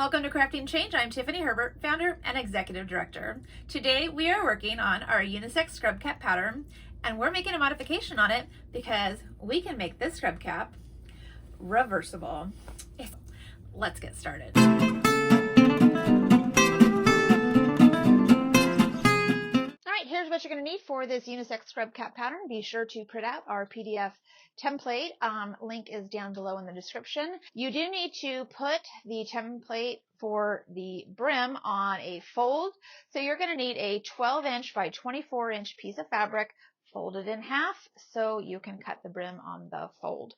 Welcome to Crafting Change. I'm Tiffany Herbert, founder and executive director. Today we are working on our unisex scrub cap pattern, and we're making a modification on it because we can make this scrub cap reversible. Let's get started. Here's what you're going to need for this unisex scrub cap pattern. Be sure to print out our PDF template. Link is down below in the description. You do need to put the template for the brim on a fold. So you're going to need a 12-inch by 24-inch piece of fabric folded in half so you can cut the brim on the fold.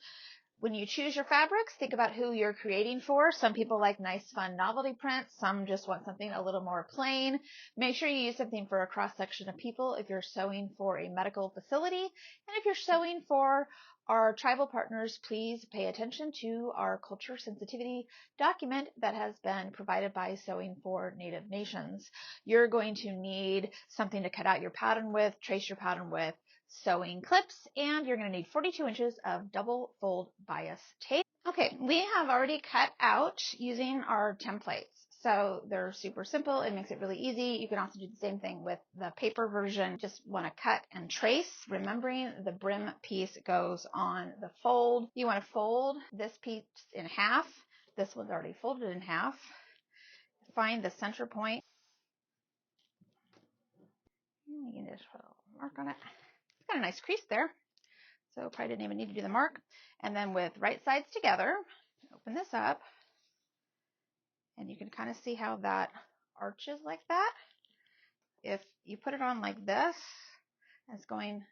When you choose your fabrics, think about who you're creating for. Some people like nice, fun novelty prints. Some just want something a little more plain. Make sure you use something for a cross-section of people if you're sewing for a medical facility. And if you're sewing for our tribal partners, please pay attention to our culture sensitivity document that has been provided by Sewing for Native Nations. You're going to need something to cut out your pattern with, trace your pattern with, sewing clips, and you're going to need 42 inches of double fold bias tape. Okay, we have already cut out using our templates. So they're super simple. It makes it really easy. You can also do the same thing with the paper version. Just want to cut and trace, remembering the brim piece goes on the fold. You want to fold this piece in half. This one's already folded in half. Find the center point. You can just put a little mark on it. Got a nice crease there, so probably didn't even need to do the mark. And then with right sides together, open this up, and you can kind of see how that arches like that. If you put it on like this, and it's going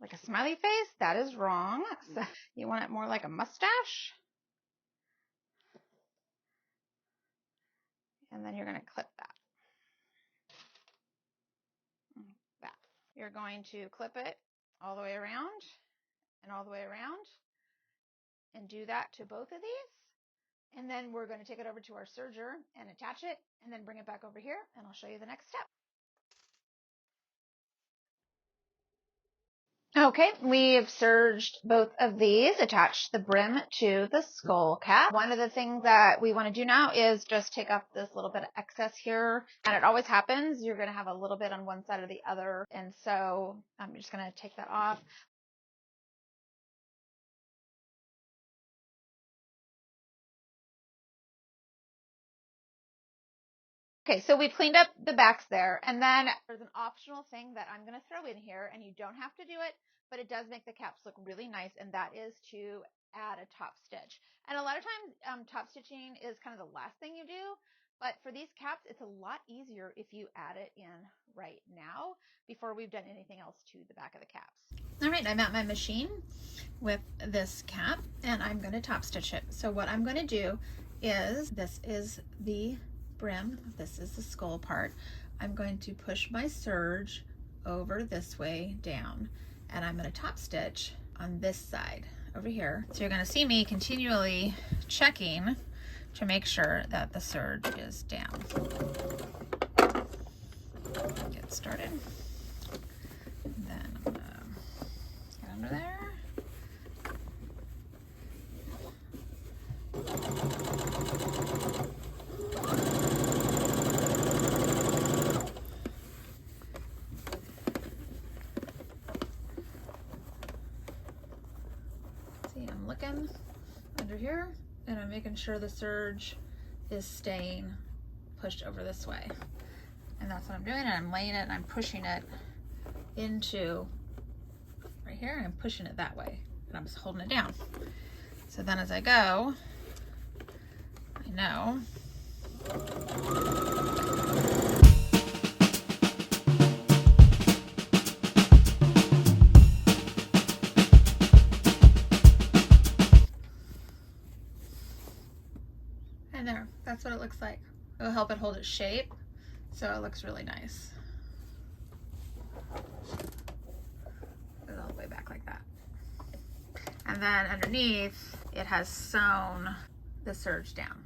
like a smiley face, that is wrong. So you want it more like a mustache. And then you're going to clip that. You're going to clip it all the way around and all the way around, and do that to both of these. And then we're going to take it over to our serger and attach it, and then bring it back over here, and I'll show you the next step. Okay, we have serged both of these, attached the brim to the skull cap. One of the things that we want to do now is just take off this little bit of excess here, and it always happens. You're going to have a little bit on one side or the other, and so I'm just going to take that off. Okay, so we've cleaned up the backs there, and then there's an optional thing that I'm going to throw in here, and you don't have to do it, but it does make the caps look really nice, and that is to add a top stitch. And a lot of times, top stitching is kind of the last thing you do, but for these caps, it's a lot easier if you add it in right now before we've done anything else to the back of the caps. All right, I'm at my machine with this cap, and I'm going to top stitch it. So what I'm going to do is, this is the brim, this is the skull part. I'm going to push my serge over this way down, and I'm going to top stitch on this side over here. So you're going to see me continually checking to make sure that the serge is down. Get started. And then I'm going to get under there. I'm looking under here, and I'm making sure the serge is staying pushed over this way. And that's what I'm doing, and I'm laying it and I'm pushing it into right here, and I'm pushing it that way, and I'm just holding it down. So then as I go, I know and there, that's what it looks like. It'll help it hold its shape, so it looks really nice. Put it all the way back like that. And then underneath, it has sewn the serge down.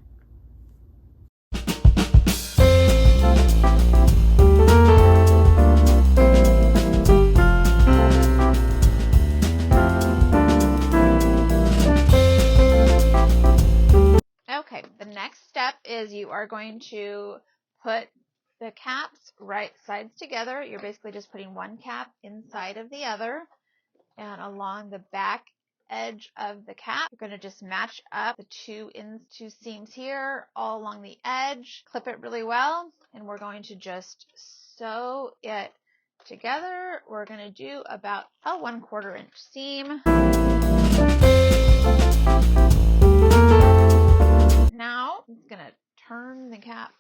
Okay, the next step is you are going to put the caps right sides together. You're basically just putting one cap inside of the other, and along the back edge of the cap, you're going to just match up the two seams here all along the edge, clip it really well, and we're going to just sew it together. We're going to do about a 1/4 inch seam. Now I'm going to turn the cap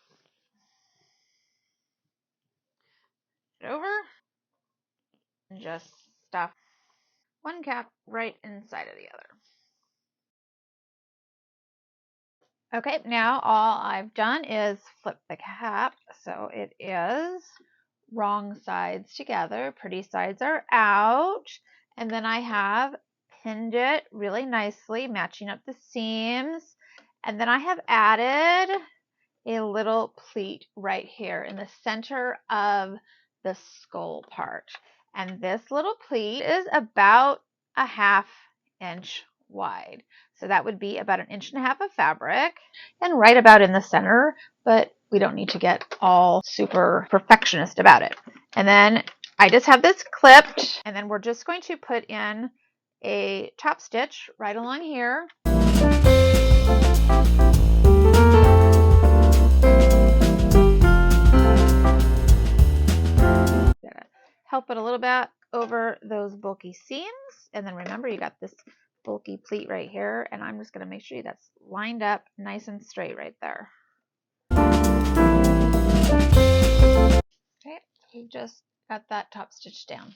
over and just stuff one cap right inside of the other. Okay, now all I've done is flip the cap so it is wrong sides together, pretty sides are out, and then I have pinned it really nicely, matching up the seams, and then I have added a little pleat right here in the center of the skull part, and this little pleat is about a 1/2 inch wide. So that would be about 1.5 inches of fabric and right about in the center, but we don't need to get all super perfectionist about it. And then I just have this clipped, and then we're just going to put in a top stitch right along here. Help it a little bit over those bulky seams, and then remember you got this bulky pleat right here, and I'm just going to make sure that's lined up nice and straight right there. Okay, we just got that top stitch down.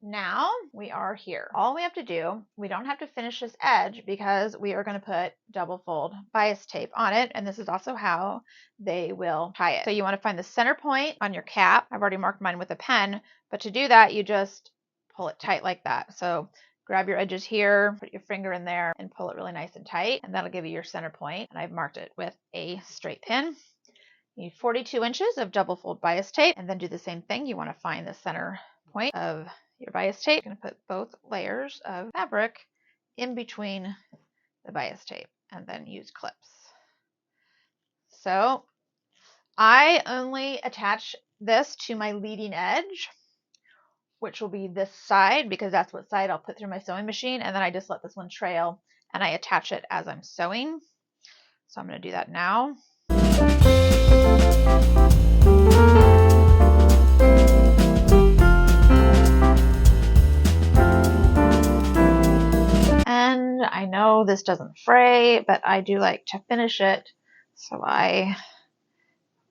Now we are here. All we have to do, we don't have to finish this edge because we are going to put double fold bias tape on it, and this is also how they will tie it. So you want to find the center point on your cap. I've already marked mine with a pen, but to do that you just pull it tight like that. So grab your edges here, put your finger in there, and pull it really nice and tight, and that'll give you your center point. And I've marked it with a straight pin. You need 42 inches of double fold bias tape, and then do the same thing. You want to find the center point of your bias tape. You're going to put both layers of fabric in between the bias tape and then use clips. So I only attach this to my leading edge, which will be this side because that's what side I'll put through my sewing machine, and then I just let this one trail and I attach it as I'm sewing. So I'm going to do that now. And I know this doesn't fray, but I do like to finish it, so I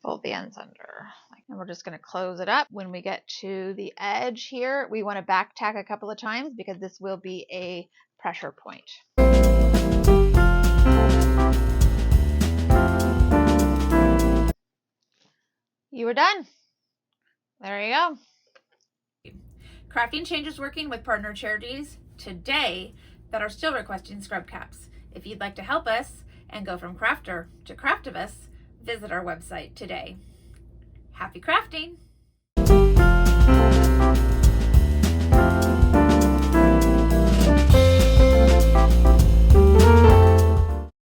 fold the ends under. And we're just going to close it up. When we get to the edge here, we want to back tack a couple of times because this will be a pressure point. You are done. There you go. Crafting Change is working with partner charities today that are still requesting scrub caps. If you'd like to help us and go from crafter to craftivus, visit our website today. Happy crafting!